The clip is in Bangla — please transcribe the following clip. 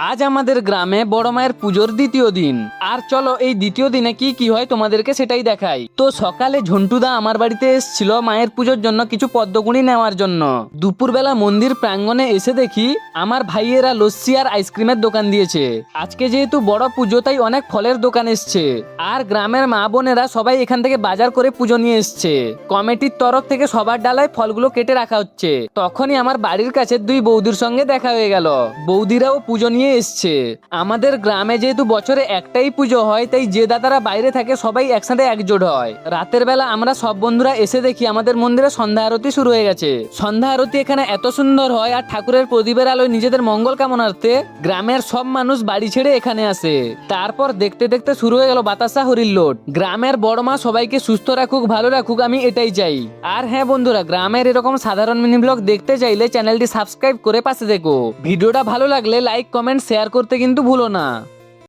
আজ আমাদের গ্রামে বড় মায়ের পুজোর দ্বিতীয় দিন। আর চলো এই দ্বিতীয় দিনে কি কি হয় তোমাদেরকে সেটাই দেখাই। তো সকালে ঝন্টুদা আমার বাড়িতে এসেছিল মায়ের পুজোর জন্য কিছু পদ্মকুঁড়ি নেওয়ার জন্য। দুপুরবেলা মন্দির প্রাঙ্গণে এসে দেখি আমার ভাইয়েরা লস্যি আর আইসক্রিমের দোকান দিয়েছে। আজকে যেহেতু বড় পুজো তাই অনেক ফলের দোকান এসছে। আর গ্রামের মা বোনেরা সবাই এখান থেকে বাজার করে পুজো নিয়ে এসছে। কমিটির তরফ থেকে সবার ডালায় ফলগুলো কেটে রাখা হচ্ছে। তখনই আমার বাড়ির কাছে দুই বৌদির সঙ্গে দেখা হয়ে গেল। বৌদিরাও পুজো নিয়ে এসছে। আমাদের গ্রামে যেহেতু বছরে একটাই পুজো হয় তাই যে দাদারা বাইরে থাকে সবাই একসাথে একজোট হয়। রাতের বেলা আমরা সব বন্ধুরা এসে দেখি আমাদের মন্দিরে সন্ধ্যা আরতি শুরু হয়ে গেছে। সন্ধ্যা আরতি এখানে এত সুন্দর হয় আর ঠাকুরের প্রদীপের আলোয় নিজেদের মঙ্গল কামনার্থে গ্রামের সব মানুষ বাড়ি ছেড়ে এখানে আসে। তারপর দেখতে দেখতে শুরু হয়ে গেল বাতাসা হরিল্লোড। গ্রামের বড় মা সবাইকে সুস্থ রাখুক, ভালো রাখুক, আমি এটাই চাই। আর হ্যাঁ বন্ধুরা, গ্রামের এরকম সাধারণ মিনি ব্লগ দেখতে চাইলে চ্যানেলটি সাবস্ক্রাইব করে পাশে দেখো। ভিডিওটা ভালো লাগলে লাইক, কমেন্ট, শেয়ার করতে কিন্তু ভুলো না।